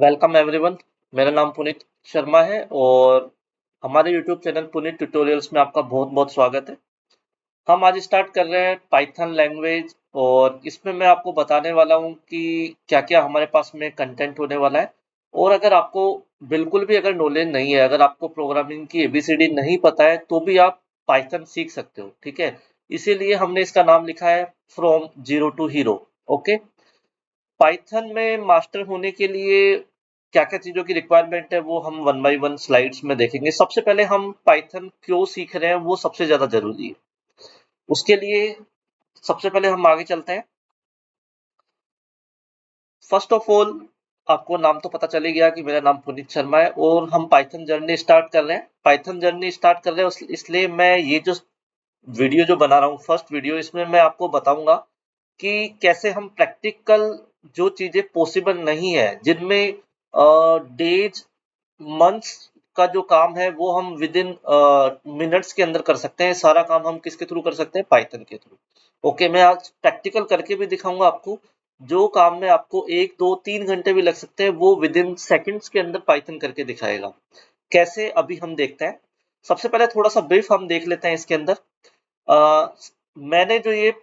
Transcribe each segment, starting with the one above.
Welcome everyone. मेरा नाम पुनीत शर्मा है और हमारे यूट्यूब चैनल पुनीत ट्यूटोरियल्स में आपका बहुत बहुत स्वागत है। हम आज स्टार्ट कर रहे हैं पाइथन लैंग्वेज और इसमें मैं आपको बताने वाला हूँ कि क्या क्या हमारे पास में कंटेंट होने वाला है। और अगर आपको बिल्कुल भी अगर नॉलेज नहीं है, अगर आपको प्रोग्रामिंग की एबीसीडी नहीं पता है, तो भी आप पाइथन सीख सकते हो। ठीक है, इसीलिए हमने इसका नाम लिखा है from zero to hero. Okay, Python में मास्टर होने के लिए क्या-क्या चीज़ों की रिक्वायरमेंट है, वो हम वन बाय वन स्लाइड्स में देखेंगे। सबसे पहले हम पाइथन क्यों सीख रहे हैं, वो सबसे ज़्यादा ज़रूरी है। उसके लिए सबसे पहले हम आगे चलते हैं। फर्स्ट ऑफ ऑल, आपको नाम तो पता चल ही गया कि मेरा नाम पुनीत शर्मा है और हम पाइथन जर्नी स्टार्ट कर रहे हैं। पाइथन जर्नी स्टार्ट कर रहे हैं इसलिए मैं ये जो वीडियो जो बना रहा हूँ, फर्स्ट वीडियो, इसमें मैं आपको बताऊंगा कि कैसे हम प्रैक्टिकल जो चीजें पॉसिबल नहीं है, जिनमें डेज मंथ्स का जो काम है वो हम विद इन मिनट्स के अंदर कर सकते हैं। सारा काम हम किसके थ्रू कर सकते हैं? पाइथन के थ्रू। ओके, मैं आज प्रैक्टिकल करके भी दिखाऊंगा आपको। जो काम में आपको 1 2 3 घंटे भी लग सकते हैं, वो विद इन सेकेंड्स के अंदर पाइथन करके दिखाएगा। कैसे, अभी हम देखते हैं। सबसे पहले थोड़ा सा ब्रीफ हम देख लेते हैं इसके अंदर। अ, मैंने जो ये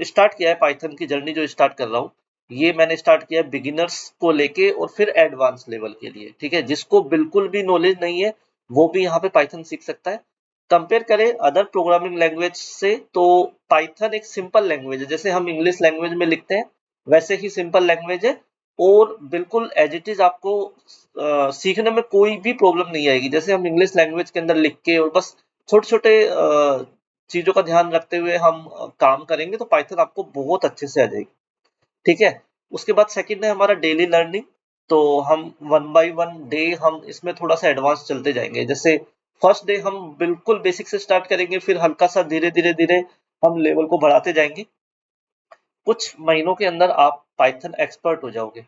स्टार्ट किया है, पाइथन की जर्नी जो स्टार्ट कर रहा हूँ, ये मैंने स्टार्ट किया है बिगिनर्स को लेके और फिर एडवांस लेवल के लिए। ठीक है, जिसको बिल्कुल भी नॉलेज नहीं है, वो भी यहाँ पे पाइथन सीख सकता है। कंपेयर करें अदर प्रोग्रामिंग लैंग्वेज से, तो पाइथन एक सिंपल लैंग्वेज है। जैसे हम इंग्लिश लैंग्वेज में लिखते हैं, वैसे ही सिंपल लैंग्वेज है और बिल्कुल एज इट इज आपको सीखने में कोई भी प्रॉब्लम नहीं आएगी। जैसे हम इंग्लिश लैंग्वेज के अंदर लिख के और बस छोटे छोटे चीजों का ध्यान रखते हुए हम काम करेंगे, तो पाइथन आपको बहुत अच्छे से आ जाएगी। ठीक है, उसके बाद सेकंड है हमारा डेली लर्निंग। तो हम वन बाय वन डे हम इसमें थोड़ा सा एडवांस चलते जाएंगे। जैसे फर्स्ट डे हम बिल्कुल बेसिक से स्टार्ट करेंगे, फिर हल्का सा धीरे धीरे धीरे हम लेवल को बढ़ाते जाएंगे। कुछ महीनों के अंदर आप पाइथन एक्सपर्ट हो जाओगे।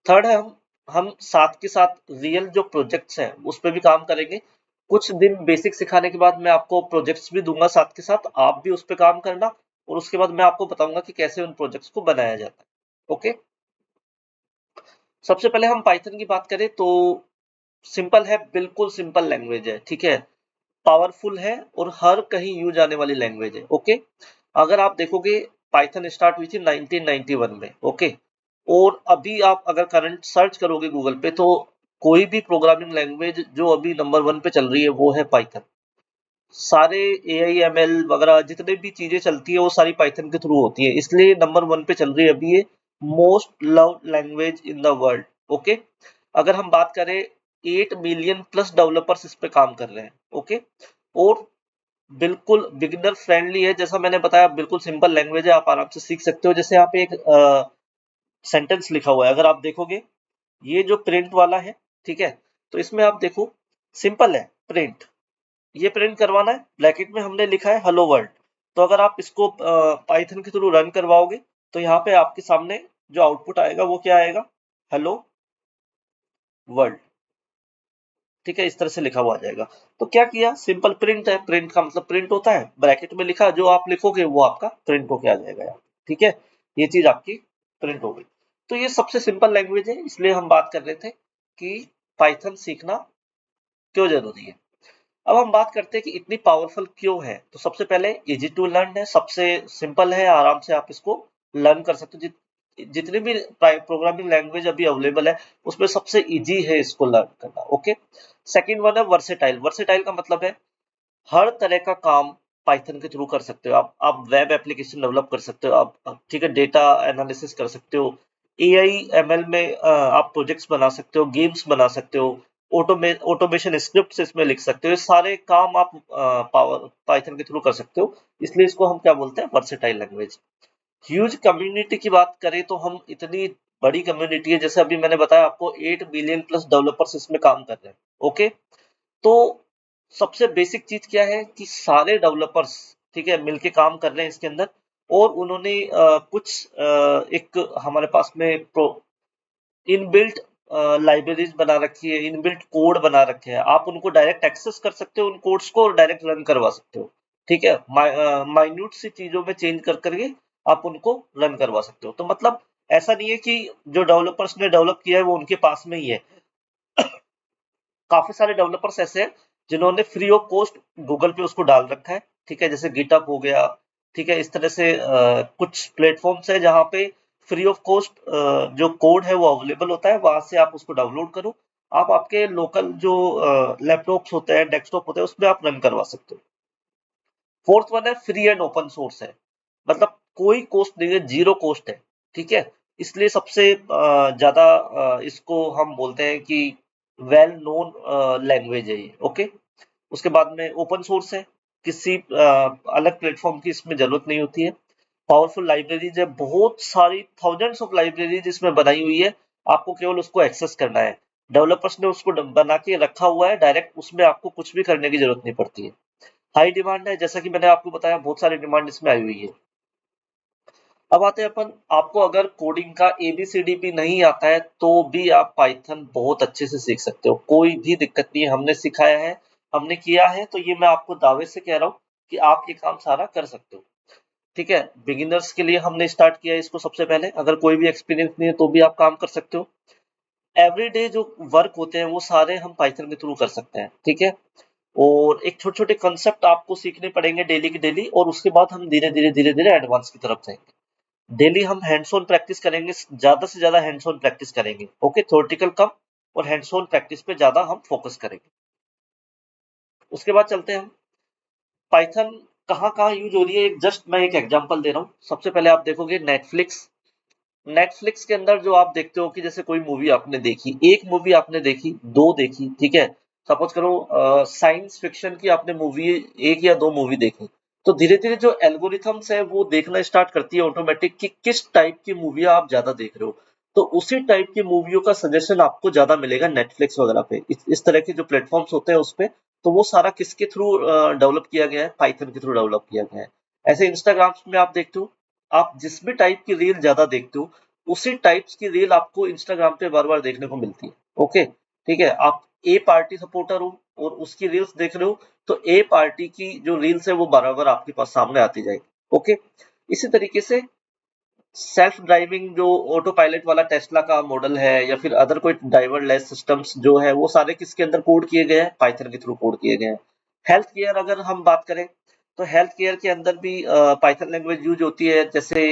थर्ड है हम साथ के साथ रियल जो प्रोजेक्ट्स हैं उस पर भी काम करेंगे। कुछ दिन बेसिक सिखाने के बाद मैं आपको प्रोजेक्ट्स भी दूंगा साथ के साथ, आप भी उस पर काम करना। और उसके बाद मैं आपको बताऊंगा कि कैसे उन प्रोजेक्ट्स को बनाया जाता है। ओके, सबसे पहले हम पाइथन की बात करें तो सिंपल है, बिल्कुल सिंपल लैंग्वेज है। ठीक है, पावरफुल है और हर कहीं यूज आने वाली लैंग्वेज है। ओके, अगर आप देखोगे, पाइथन स्टार्ट हुई थी 1991 में। ओके, और अभी आप अगर करंट सर्च करोगे गूगल पे, तो कोई भी प्रोग्रामिंग लैंग्वेज जो अभी नंबर वन पे चल रही है वो है पाइथन। सारे एआई एमएल वगैरह जितने भी चीजें चलती है वो सारी पाइथन के थ्रू होती है, इसलिए नंबर वन पे चल रही है अभी ये most loved language in the world. Okay, अगर हम बात करें, 8 मिलियन प्लस डेवलपर्स इस पे काम कर रहे हैं। ओके, और बिल्कुल बिगिनर फ्रेंडली है। जैसा मैंने बताया, बिल्कुल सिंपल लैंग्वेज है, आप आराम से सीख सकते हो। जैसे यहाँ पे एक सेंटेंस लिखा हुआ है, अगर आप देखोगे, ये जो प्रिंट वाला है, ठीक है, तो इसमें आप देखो, सिंपल है प्रिंट। ये प्रिंट करवाना है, ब्रैकेट में हमने लिखा है हेलो वर्ल्ड। तो अगर आप इसको पाइथन के थ्रू रन करवाओगे, तो यहाँ पे आपके सामने जो आउटपुट आएगा वो क्या आएगा? Hello world. ठीक है, इस तरह से लिखा हुआ आ जाएगा। तो क्या किया, सिंपल प्रिंट है, प्रिंट का मतलब प्रिंट होता है, ब्रैकेट में लिखा, जो आप लिखोगे वो आपका प्रिंट होके आ जाएगा यार। ठीक है, ये चीज आपकी प्रिंट हो गई। तो ये सबसे सिंपल लैंग्वेज है, इसलिए हम बात कर रहे थे कि पाइथन सीखना क्यों जरूरी है। अब हम बात करते हैं कि इतनी पावरफुल क्यों है। तो सबसे पहले इजी टू लर्न है, सबसे सिंपल है, आराम से आप इसको लर्न कर सकते हो। जितनी भी प्रोग्रामिंग लैंग्वेज अभी अवेलेबल है, उसमें सबसे इजी है इसको लर्न करना। ओके, सेकंड वन है वर्सेटाइल। वर्सेटाइल का मतलब है हर तरह का काम पाइथन के थ्रू कर सकते हो। आप वेब एप्लीकेशन डेवलप कर सकते हो, आप ठीक है, डेटा एनालिसिस कर सकते हो, एआई एमएल में आप प्रोजेक्ट्स बना सकते हो, गेम्स बना सकते हो, ऑटोमेशन स्क्रिप्ट्स इसमें लिख सकते हो। ये सारे काम आप पावर पाइथन के थ्रू कर सकते हो, इसलिए इसको हम क्या बोलते हैं? Versatile language. ह्यूज कम्युनिटी की बात करें तो हम इतनी बड़ी कम्युनिटी है, जैसे अभी मैंने बताया आपको, 8 मिलियन प्लस डेवलपर्स इसमें काम कर रहे हैं। ओके, तो सबसे बेसिक चीज क्या है कि सारे डेवलपर्स, ठीक है, मिलके काम कर रहे हैं इसके अंदर। और उन्होंने कुछ एक हमारे पास में इनबिल्ट लाइब्रेरीज बना रखी है, इनबिल्ट कोड बना रखे हैं। आप उनको डायरेक्ट एक्सेस कर सकते हो, उन कोड्स को, और डायरेक्ट रन करवा सकते हो। ठीक है, माइन्यूट सी चीजों में चेंज कर करके आप उनको रन करवा सकते हो। तो मतलब ऐसा नहीं है कि जो डेवलपर्स ने डेवलप किया है वो उनके पास में ही है। काफी सारे डेवलपर्स ऐसे हैं जिन्होंने फ्री ऑफ कॉस्ट गूगल पे उसको डाल रखा है, ठीक है, जैसे गिटहब हो गया, ठीक है, इस तरह से कुछ प्लेटफॉर्म्स है जहाँ पे फ्री ऑफ कॉस्ट जो कोड है वो अवेलेबल होता है, वहां से आप उसको डाउनलोड करो, आप आपके लोकल जो लैपटॉप्स होते हैं, डेस्कटॉप होते हैं, उसमें आप रन करवा सकते हो। फोर्थ वन है फ्री एंड ओपन सोर्स है, मतलब कोई कॉस्ट नहीं है, जीरो कॉस्ट है, ठीक है, इसलिए सबसे ज्यादा इसको हम बोलते हैं कि वेल नोन लैंग्वेज है ये, ओके। उसके बाद में ओपन सोर्स है, किसी अलग प्लेटफॉर्म की इसमें जरूरत नहीं होती है। पावरफुल लाइब्रेरीज है, बहुत सारी थाउजेंड्स ऑफ लाइब्रेरीज इसमें बनाई हुई है, आपको केवल उसको एक्सेस करना है। डेवलपर्स ने उसको बना के रखा हुआ है, डायरेक्ट उसमें आपको कुछ भी करने की जरूरत नहीं पड़ती है। हाई डिमांड है, जैसा कि मैंने आपको बताया, बहुत सारी डिमांड इसमें आई हुई है। अब आते हैं अपन, आपको अगर कोडिंग का एबीसीडी भी नहीं आता है तो भी आप पाइथन बहुत अच्छे से सीख सकते हो, कोई भी दिक्कत नहीं है, हमने सिखाया है, हमने किया है, तो ये मैं आपको दावे से कह रहा हूँ कि आप ये काम सारा कर सकते हो, ठीक है। बिगिनर्स के लिए हमने स्टार्ट किया है इसको सबसे पहले, अगर कोई भी एक्सपीरियंस नहीं है तो भी आप काम कर सकते हो। एवरीडे जो वर्क होते हैं वो सारे हम पाइथन के थ्रू कर सकते हैं, ठीक है। और एक छोटे छोटे कंसेप्ट आपको सीखने पड़ेंगे डेली की डेली, और उसके बाद हम धीरे धीरे एडवांस की तरफ जाएंगे। डेली हम हैंड्स ऑन प्रैक्टिस करेंगे, ज्यादा से ज्यादा हैंड्स ऑन प्रैक्टिस करेंगे, ओके, थ्योरेटिकल कम और हैंड्स ऑन प्रैक्टिस पे ज्यादा हम फोकस करेंगे। उसके बाद चलते हैं हम, पाइथन कहाँ कहाँ यूज हो रही है, एक जस्ट मैं एक एग्जांपल दे रहा हूँ। सबसे पहले आप देखोगे नेटफ्लिक्स, नेटफ्लिक्स के अंदर जो आप देखते हो कि जैसे कोई मूवी आपने देखी, एक मूवी आपने देखी, दो देखी, ठीक है, सपोज करो साइंस फिक्शन की आपने मूवी एक या दो मूवी देखी, तो धीरे धीरे जो एल्गोरिथम्स है वो देखना स्टार्ट करती है ऑटोमेटिक कि किस टाइप की मूवी आप ज्यादा देख रहे हो, तो उसी टाइप की मूवियों का सजेशन आपको ज्यादा मिलेगा नेटफ्लिक्स वगैरह पे, इस तरह के जो प्लेटफॉर्म्स होते हैं उस पे। तो वो सारा किसके थ्रू डेवलप किया गया है, पाइथन के थ्रू डेवलप किया गया है। ऐसे इंस्टाग्राम में आप देखते हो, आप जिस भी टाइप की रील ज्यादा देखते हो, उसी टाइप्स की रील आपको इंस्टाग्राम पे बार बार देखने को मिलती है, ओके, ठीक है। आप ए पार्टी सपोर्टर हो और उसकी रील्स देख रहे हो, तो ए पार्टी की जो रील्स है वो बराबर आपके पास सामने आती जाएगी, ओके। इसी तरीके से सेल्फ ड्राइविंग जो ऑटो पायलट वाला टेस्ला का मॉडल है, या फिर अदर कोई ड्राइवरलेस सिस्टम्स जो है, वो सारे किसके अंदर कोड किए गए हैं, पाइथन के थ्रू कोड किए गए हैं। हेल्थ केयर अगर हम बात करें, तो हेल्थ केयर के अंदर भी पाइथन लैंग्वेज यूज होती है, जैसे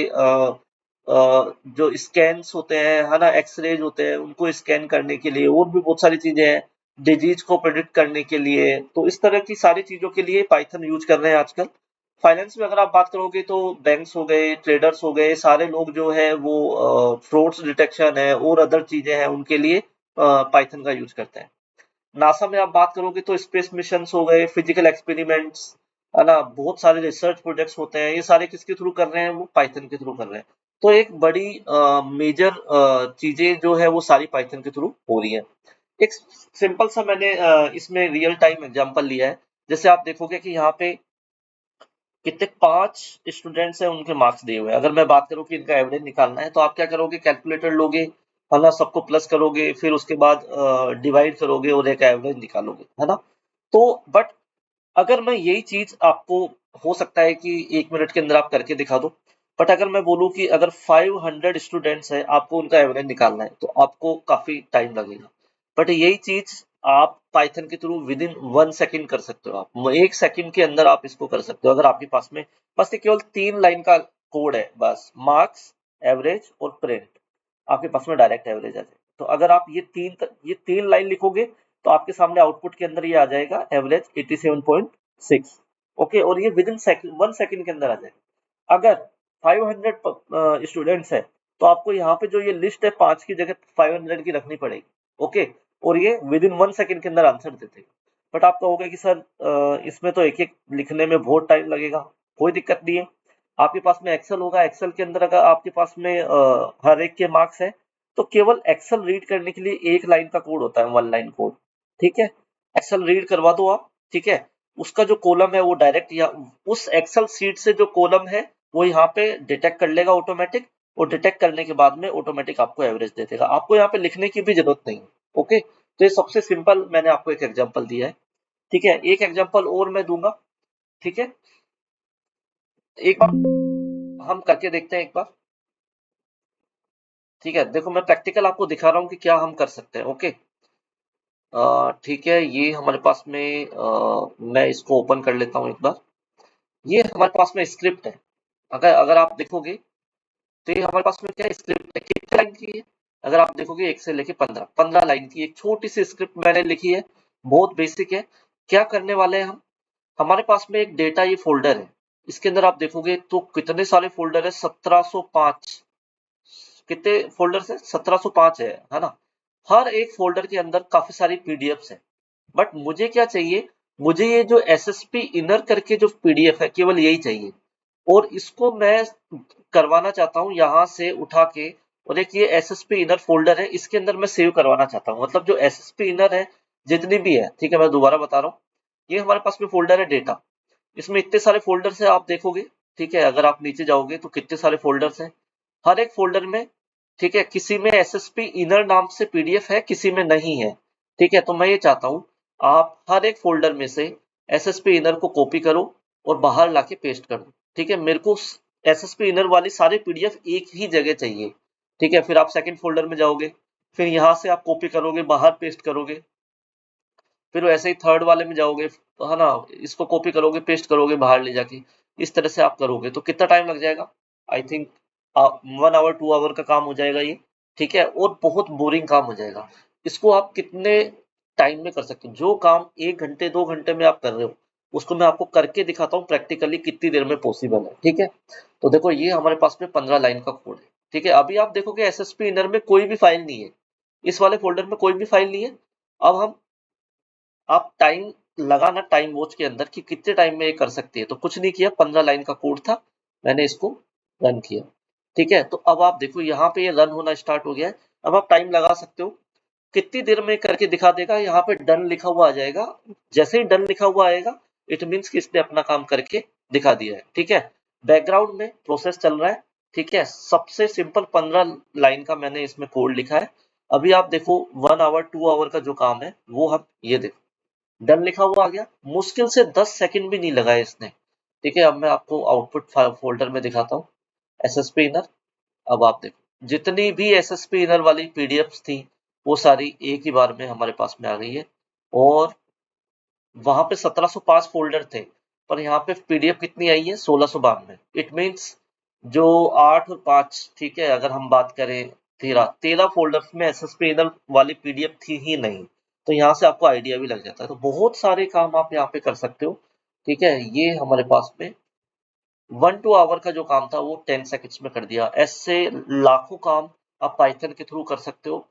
जो स्कैन्स होते हैं, है ना, एक्सरेज होते हैं, उनको स्कैन करने के लिए, और भी बहुत सारी चीजें हैं, डिजीज को प्रेडिक्ट करने के लिए, तो इस तरह की सारी चीजों के लिए पाइथन यूज कर रहे हैं आजकल। फाइनेंस में अगर आप बात करोगे तो बैंक्स हो गए, ट्रेडर्स हो गए, सारे लोग जो है वो फ्रॉड्स डिटेक्शन है और अदर चीजें हैं उनके लिए पाइथन का यूज करते हैं। नासा में आप बात करोगे तो स्पेस मिशन हो गए, फिजिकल एक्सपेरिमेंट्स, है ना, बहुत सारे रिसर्च प्रोजेक्ट्स होते हैं, ये सारे किसके थ्रू कर रहे हैं, वो पाइथन के थ्रू कर रहे हैं। तो एक बड़ी मेजर चीजें जो है वो सारी पाइथन के थ्रू हो रही है। एक सिंपल सा मैंने इसमें रियल टाइम एग्जांपल लिया है, जैसे आप देखोगे कि यहाँ पे कितने 5 स्टूडेंट्स हैं, उनके मार्क्स दिए हुए हैं। अगर मैं बात करूं कि इनका एवरेज निकालना है, तो आप क्या करोगे, कैलकुलेटर लोगे, है ना, सबको प्लस करोगे, फिर उसके बाद डिवाइड करोगे और एक एवरेज निकालोगे, है ना। तो बट अगर मैं यही चीज आपको, हो सकता है कि 1 मिनट के अंदर आप करके दिखा दो, बट अगर मैं बोलूं कि अगर 500 स्टूडेंट्स हैं, आपको उनका एवरेज निकालना है, तो आपको काफी टाइम लगेगा। बट यही चीज आप पाइथन के थ्रू विद इन 1 सेकेंड कर सकते हो, आप 1 सेकेंड के अंदर आप इसको कर सकते हो, अगर आपके पास में बस ये केवल 3 लाइन का कोड है, बस मार्क्स, एवरेज और प्रिंट, आपके पास में डायरेक्ट एवरेज आ जाए। तो अगर आप ये तीन लाइन लिखोगे, तो आपके सामने आउटपुट के अंदर ये आ जाएगा एवरेज 87.6, ओके, और ये विद इन 1 सेकेंड के अंदर आ जाएगा। अगर 500 स्टूडेंट्स है, तो आपको यहाँ पे जो ये लिस्ट है 5 की जगह 500 की रखनी पड़ेगी, ओके, और ये विद इन 1 सेकेंड के अंदर आंसर देते। बट आप कहोगे कि सर इसमें तो एक एक लिखने में बहुत टाइम लगेगा, कोई दिक्कत नहीं है। आपके पास में एक्सेल होगा, एक्सेल के अंदर अगर आपके पास में हर एक के मार्क्स है, तो केवल एक्सेल रीड करने के लिए 1 लाइन का कोड होता है, 1 लाइन कोड, ठीक है। एक्सेल रीड करवा दो आप, ठीक है, उसका जो कॉलम है वो डायरेक्ट, या उस एक्सेल शीट से जो कॉलम है वो यहाँ पे डिटेक्ट कर लेगा ऑटोमेटिक, और डिटेक्ट करने के बाद में ऑटोमेटिक आपको एवरेज दे देगा, आपको यहाँ पे लिखने की भी जरूरत नहीं है, ओके। तो ये सबसे सिंपल मैंने आपको एक एग्जांपल दिया है, ठीक है। एक एग्जांपल और मैं दूंगा, ठीक है, एक बार हम करके देखते हैं एक बार। ठीक है, देखो मैं प्रैक्टिकल आपको दिखा रहा हूँ कि क्या हम कर सकते हैं। ओके, ठीक है, ये हमारे पास में मैं इसको ओपन कर लेता हूँ एक बार। ये हमारे पास में स्क्रिप्ट है। अगर अगर आप देखोगे तो ये हमारे पास में क्या स्क्रिप्ट है, कितने लाइन की है? अगर आप देखोगे 1 से लेके 15 लाइन की एक छोटी सी स्क्रिप्ट मैंने लिखी है, बहुत बेसिक है। क्या करने वाले हैं हम? हमारे पास में एक डेटा ये फ़ोल्डर है। इसके अंदर आप देखोगे तो कितने सारे फ़ोल्डर है, 1705। कितने फ़ोल्डर्स है? 1705 है ना? हर एक फ़ोल्डर के अंदर काफ़ी सारी पीडीएफ्स हैं। बट मुझे क्या चाहिए? मुझे ये जो एसएसपी इनर करके जो पीडीएफ है, केवल यही चाहिए। और इसको मैं करवाना चाहता हूँ यहाँ से उठा के, और एक ये एसएसपी इनर फ़ोल्डर है, इसके अंदर मैं सेव करवाना चाहता हूँ। मतलब जो एसएसपी इनर है, जितनी भी है, ठीक है, मैं दोबारा बता रहा हूँ। ये हमारे पास में फ़ोल्डर है डेटा। इसमें इतने सारे फ़ोल्डर्स हैं आप देखोगे, ठीक है? अगर आप नीचे जाओगे तो कितने सारे फ़ोल्डर्स हैं। हर एक फ़ोल्डर में, ठीक है, किसी में एसएसपी इनर नाम से पीडीएफ है, किसी में नहीं है। ठीक है? तो मैं ये चाहता हूँ, आप हर एक फ़ोल्डर में से एसएसपी इनर को कॉपी करो और बाहर लाके पेस्ट कर दो। ठीक है? मेरे को एसएसपी इनर वाली सारी पीडीएफ एक ही जगह चाहिए। ठीक है? फिर आप सेकंड फ़ोल्डर में जाओगे, फिर यहाँ से आप कॉपी करोगे, बाहर पेस्ट करोगे। फिर वैसे ही थर्ड वाले में जाओगे, है ना? इसको कॉपी करोगे, पेस्ट करोगे बाहर ले जाके। इस तरह से आप करोगे तो कितना टाइम लग जाएगा? आई थिंक 1 आवर 2 आवर का काम हो जाएगा ये, ठीक है? और बहुत बोरिंग काम हो जाएगा। इसको आप कितने टाइम में कर सकते हो? जो काम 1 घंटे 2 घंटे में आप कर रहे हो, उसको मैं आपको करके दिखाता हूँ प्रैक्टिकली कितनी देर में पॉसिबल है, ठीक है? तो देखो ये हमारे पास में 15 लाइन का कोड है, ठीक है? अभी आप देखोगे एसएसपी इनर में कोई भी फाइल नहीं है। इस वाले फ़ोल्डर में कोई भी फाइल नहीं है। अब हम आप टाइम लगाना टाइम वॉच के अंदर कि कितने टाइम में ये कर सकती है। तो कुछ नहीं किया, 15 लाइन का कोड था, मैंने इसको रन किया। ठीक है, तो अब आप देखो यहाँ पे ये रन होना स्टार्ट हो गया है। अब आप टाइम लगा सकते हो, कितनी देर में करके दिखा देगा। यहाँ पे डन लिखा हुआ आ जाएगा। जैसे ही डन लिखा हुआ आएगा, इट मीन्स कि इसने अपना काम करके दिखा दिया है। ठीक है, बैकग्राउंड में प्रोसेस चल रहा है। ठीक है, सबसे सिंपल 15 लाइन का मैंने इसमें कोड लिखा है। अभी आप देखो 1 आवर 2 आवर का जो काम है वो हम ये देखो, डन लिखा हुआ आ गया। मुश्किल से 10 सेकंड भी नहीं लगाए इसने। ठीक है, अब मैं आपको आउटपुट फोल्डर में दिखाता हूँ एसएसपी इनर। अब आप देखो जितनी भी एसएसपी इनर वाली पीडीएफ्स थी, वो सारी एक ही बार में हमारे पास में आ गई है। और वहां पे 1705 फोल्डर थे, पर यहाँ पे पीडीएफ कितनी आई है? 1692। इट मीन्स जो 8 और 5, ठीक है, अगर हम बात करें 13 फोल्डर्स में एसएसपी इनर वाली पीडीएफ थी ही नहीं। तो यहाँ से आपको आइडिया भी लग जाता है। तो बहुत सारे काम आप यहाँ पे कर सकते हो। ठीक है, ये हमारे पास में 1-2 आवर का जो काम था वो 10 सेकंड्स में कर दिया। ऐसे लाखों काम आप पाइथन के थ्रू कर सकते हो,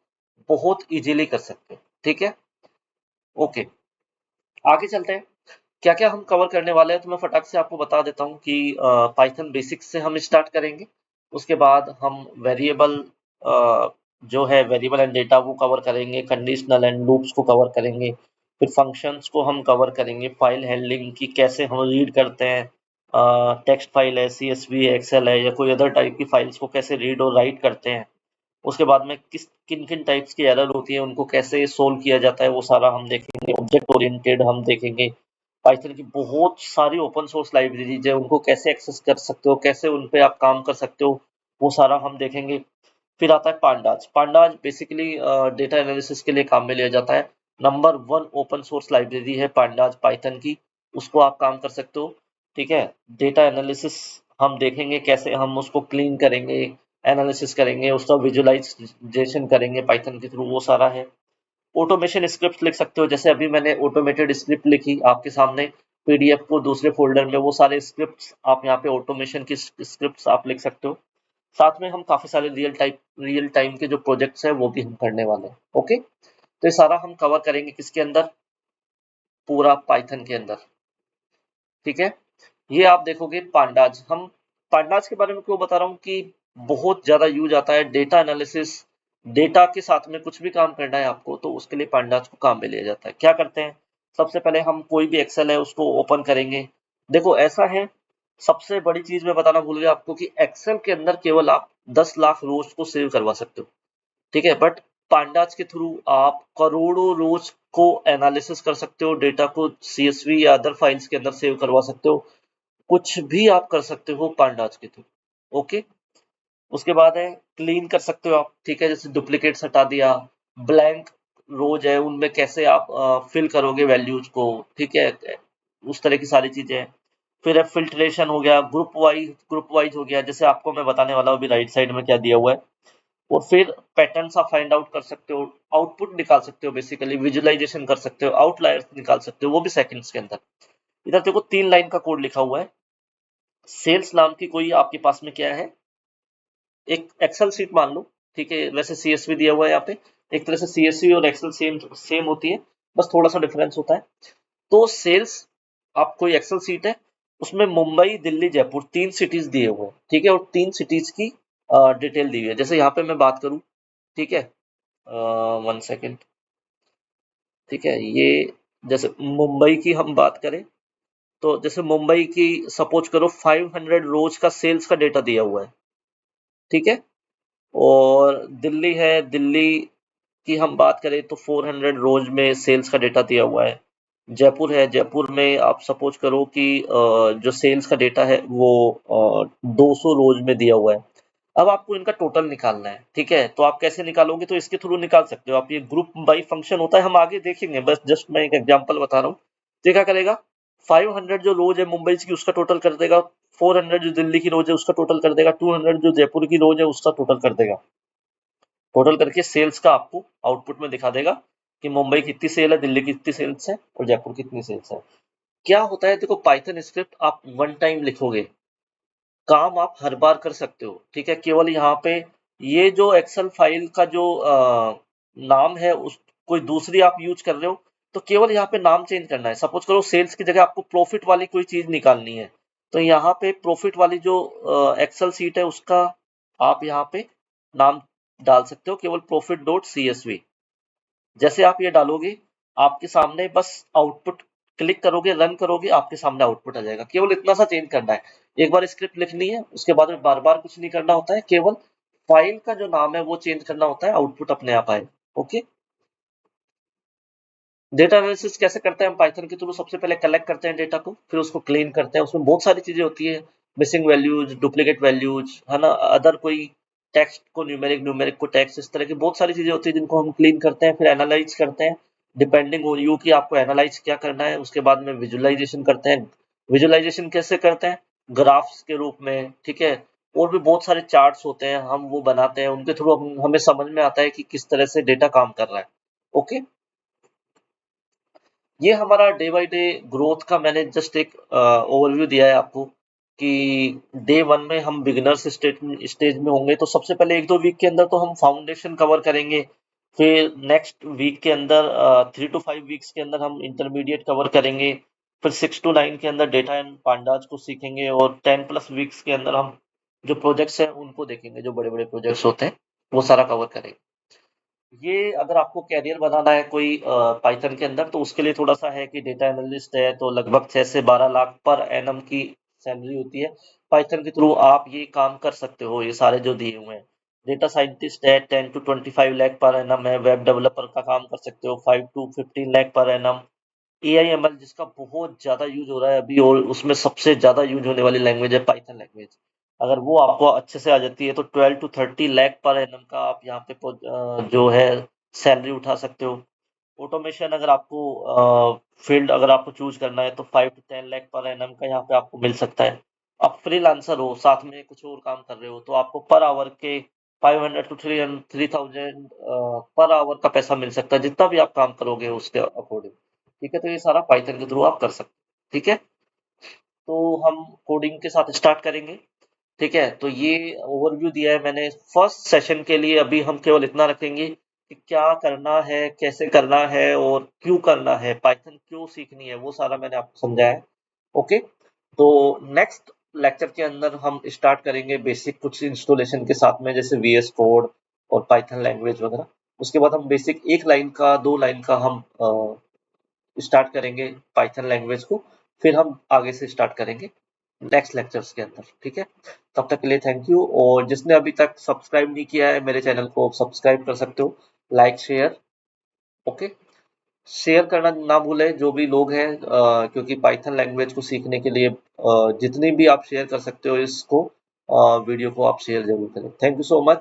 बहुत इजीली कर सकते हो। ठीक है, ओके, आगे चलते हैं। क्या क्या हम कवर करने वाले हैं, तो मैं फटाक से आपको बता देता हूँ कि पाइथन बेसिक्स से हम स्टार्ट करेंगे। उसके बाद हम वेरिएबल, जो है वेरिएबल एंड डेटा, वो कवर करेंगे। कंडीशनल एंड लूप्स को कवर करेंगे। फिर फंक्शंस को हम कवर करेंगे। फाइल हैंडलिंग की कैसे हम रीड करते हैं, टेक्स्ट फाइल है, सीएसवी है, एक्सेल है, या कोई अदर टाइप की फाइल्स को कैसे रीड और राइट करते हैं। उसके बाद में किन किन टाइप्स की एरर होती है, उनको कैसे सोल्व किया जाता है, वो सारा हम देखेंगे। ऑब्जेक्ट ओरिएंटेड हम देखेंगे। पाइथन की बहुत सारी ओपन सोर्स लाइब्रेरीज है, उनको कैसे एक्सेस कर सकते हो, कैसे उन पे आप काम कर सकते हो, वो सारा हम देखेंगे। फिर आता है pandas. Pandas basically data analysis के लिए काम में लिया जाता है। नंबर 1 ओपन सोर्स लाइब्रेरी है पांडाज पाइथन की, उसको आप काम कर सकते हो। ठीक है, डेटा एनालिसिस हम देखेंगे कैसे हम उसको क्लीन करेंगे, एनालिसिस करेंगे, उसका विजुअलाइजेशन करेंगे पाइथन के थ्रू, वो सारा है। ऑटोमेशन स्क्रिप्ट लिख सकते हो, जैसे अभी मैंने ऑटोमेटेड स्क्रिप्ट लिखी आपके सामने पीडीएफ को दूसरे फोल्डर में, वो सारे स्क्रिप्ट्स आप यहाँ पे ऑटोमेशन की स्क्रिप्ट्स आप लिख सकते हो। साथ में हम काफी सारे रियल टाइम के जो प्रोजेक्ट्स हैं वो भी हम करने वाले हैं। ओके, तो ये सारा हम कवर करेंगे किसके अंदर? पूरा पाइथन के अंदर। ठीक है, ये आप देखोगे पांडाज। हम पांडाज के बारे में क्यों बता रहा हूँ कि बहुत ज्यादा यूज आता है डेटा एनालिसिस। डेटा के साथ में कुछ भी काम करना है आपको, तो उसके लिए पांडाज को काम में लिया जाता है। क्या करते हैं? सबसे पहले हम कोई भी एक्सेल है उसको ओपन करेंगे। देखो ऐसा है, सबसे बड़ी चीज मैं बताना भूल गया आपको कि एक्सेल के अंदर केवल आप 10 लाख रोज को सेव करवा सकते हो। ठीक है, बट पांडाज के थ्रू आप करोड़ों रोज को एनालिसिस कर सकते हो, डेटा को सीएसवी या अदर फाइल्स के अंदर सेव करवा सकते हो। कुछ भी आप कर सकते हो पांडाज के थ्रू। ओके, उसके बाद है क्लीन कर सकते हो आप, ठीक है, जैसे डुप्लीकेट्स हटा दिया, ब्लैंक रोज है उनमें कैसे आप फिल करोगे वैल्यूज को, ठीक है, उस तरह की सारी चीजें हैं। फिर है फिल्ट्रेशन हो गया, ग्रुप वाइज हो गया, जैसे आपको मैं बताने वाला हूँ अभी राइट साइड में क्या दिया हुआ है। और फिर पैटर्न्स आप फाइंड आउट कर सकते हो, आउटपुट निकाल सकते हो, बेसिकली विजुअलाइजेशन कर सकते हो, आउटलायर्स निकाल सकते हो, वो भी सेकंड्स के अंदर। इधर देखो 3 लाइन का कोड लिखा हुआ है। सेल्स नाम की कोई आपके पास में क्या है, एक एक्सेल शीट मान लो, ठीक है, वैसे सीएसवी दिया हुआ है यहाँ पे। एक तरह से सीएसवी और एक्सेल सेम सेम होती है, बस थोड़ा सा डिफरेंस होता है। तो सेल्स आप कोई एक्सेल शीट है, उसमें मुंबई, दिल्ली, जयपुर 3 सिटीज दिए हुए हैं, ठीक है, और 3 सिटीज की डिटेल दी हुई है। जैसे यहाँ पे मैं बात करूँ, ठीक है, 1 सेकेंड, ठीक है, ये जैसे मुंबई की हम बात करें, तो जैसे मुंबई की सपोज करो 500 रोज का सेल्स का डेटा दिया हुआ है, ठीक है। और दिल्ली है, दिल्ली की हम बात करें तो 400 रोज में सेल्स का डेटा दिया हुआ है। जयपुर है, जयपुर में आप सपोज करो कि जो सेल्स का डेटा है वो 200 रोज में दिया हुआ है। अब आपको इनका टोटल निकालना है, ठीक है, तो आप कैसे निकालोगे, तो इसके थ्रू निकाल सकते हो आप। ये ग्रुप बाई फंक्शन होता है, हम आगे देखेंगे, बस जस्ट मैं एक एग्जांपल बता रहा हूँ। तो ये क्या करेगा, 500 जो रोज है मुंबई की उसका टोटल कर देगा, 400 जो दिल्ली की रोज है उसका टोटल कर देगा, 200 जो जयपुर की रोज है उसका टोटल कर देगा। टोटल करके सेल्स का आपको आउटपुट में दिखा देगा कि मुंबई कितनी सेल है, दिल्ली की कितनी सेल्स है और जयपुर की कितनी सेल्स है। क्या होता है, देखो पाइथन स्क्रिप्ट आप वन टाइम लिखोगे, काम आप हर बार कर सकते हो, ठीक है। केवल यहाँ पे ये जो एक्सेल फाइल का जो नाम है उस कोई दूसरी आप यूज कर रहे हो, तो केवल यहाँ पे नाम चेंज करना है। सपोज करो सेल्स की जगह आपको प्रॉफिट वाली कोई चीज निकालनी है, तो यहाँ पे प्रॉफिट वाली जो एक्सेल सीट है उसका आप यहाँ पे नाम डाल सकते हो, केवल प्रॉफिट डॉट सीएसवी। जैसे आप ये डालोगे, आपके सामने बस आउटपुट, क्लिक करोगे, रन करोगे, आपके सामने आउटपुट आ जाएगा। केवल इतना सा चेंज करना है, एक बार स्क्रिप्ट लिखनी है, उसके बाद में बार बार कुछ नहीं करना होता है, केवल फाइल का जो नाम है वो चेंज करना होता है, आउटपुट अपने आप आए। ओके। डेटा एनालिसिस कैसे करते हैं हम पाइथन के थ्रू, सबसे पहले कलेक्ट करते हैं डेटा को, फिर उसको क्लीन करते हैं। उसमें बहुत सारी चीजें होती है, मिसिंग वैल्यूज, डुप्लीकेट वैल्यूज, है ना, अदर कोई टेक्स्ट को न्यूमेरिक, न्यूमेरिक को टेक्स्ट, इस तरह की बहुत सारी चीजें होती है जिनको हम क्लीन करते हैं, फिर एनालाइज करते हैं। डिपेंडिंग ऑन यू कि आपको एनालाइज क्या करना है, उसके बाद में विजुअलाइजेशन करते हैं। विजुअलाइजेशन कैसे करते हैं, ग्राफ्स के रूप में, ठीक है। और भी बहुत सारे चार्ट्स होते हैं, हम वो बनाते हैं, उनके थ्रू हमें समझ में आता है कि किस तरह से डेटा काम कर रहा है। ओके। ये हमारा डे बाय डे ग्रोथ का मैंने जस्ट एक ओवरव्यू दिया है आपको कि डे 1 में हम बिगिनर्स स्टेज में होंगे, तो सबसे पहले 1-2 वीक के अंदर तो हम फाउंडेशन कवर करेंगे। फिर नेक्स्ट वीक के अंदर 3 to 5 वीक्स के अंदर हम इंटरमीडिएट कवर करेंगे। फिर 6 to 9 के अंदर डेटा एंड पांडाज को सीखेंगे, और 10+ वीक्स के अंदर हम जो प्रोजेक्ट्स हैं उनको देखेंगे, जो बड़े बड़े प्रोजेक्ट्स होते हैं वो सारा कवर करेंगे। ये अगर आपको कैरियर बनाना है कोई पाइथन के अंदर, तो उसके लिए थोड़ा सा है कि डेटा एनालिस्ट है तो लगभग 6 से 12 लाख पर एनम की सैलरी होती है। पाइथन के थ्रू आप ये काम कर सकते हो, ये सारे जो दिए हुए हैं। डेटा साइंटिस्ट है 10 to 25 लाख पर एनम है। वेब डेवलपर का काम कर सकते हो 5 to 15 lakh per annum. AIML जिसका बहुत ज्यादा यूज हो रहा है अभी, और उसमें सबसे ज्यादा यूज होने वाली लैंग्वेज है पाइथन लैंग्वेज। अगर वो आपको अच्छे से आ जाती है तो 12 to 30 लाख पर एनम का आप यहाँ पे जो है सैलरी उठा सकते हो। ऑटोमेशन अगर आपको फील्ड अगर आपको चूज करना है तो 5 to 10 लाख पर एनम का यहाँ पे आपको मिल सकता है। आप फ्रीलांसर हो, साथ में कुछ और काम कर रहे हो, तो आपको पर आवर के 500 to 3,000 पर आवर का पैसा मिल सकता है, जितना भी आप काम करोगे उसके अकॉर्डिंग। ठीक है, तो ये सारा पाइथन के थ्रू आप कर सकते हैं। ठीक है, तो हम कोडिंग के साथ स्टार्ट करेंगे। ठीक है, तो ये ओवरव्यू दिया है मैंने फर्स्ट सेशन के लिए। अभी हम केवल इतना रखेंगे कि क्या करना है, कैसे करना है और क्यों करना है, पाइथन क्यों सीखनी है, वो सारा मैंने आपको समझाया है। ओके, तो नेक्स्ट लेक्चर के अंदर हम स्टार्ट करेंगे बेसिक कुछ इंस्टॉलेशन के साथ में, जैसे वीएस कोड और पाइथन लैंग्वेज वगैरह। उसके बाद हम बेसिक 1 लाइन का 2 लाइन का हम स्टार्ट करेंगे पाइथन लैंग्वेज को, फिर हम आगे से स्टार्ट करेंगे नेक्स्ट लेक्चर्स के अंदर। ठीक है, तब तक के लिए थैंक यू। और जिसने अभी तक सब्सक्राइब नहीं किया है मेरे चैनल को, सब्सक्राइब कर सकते हो, लाइक शेयर। ओके, शेयर करना ना भूलें जो भी लोग हैं, क्योंकि पाइथन लैंग्वेज को सीखने के लिए जितनी भी आप शेयर कर सकते हो इसको, वीडियो को आप शेयर जरूर करें। Thank you so much.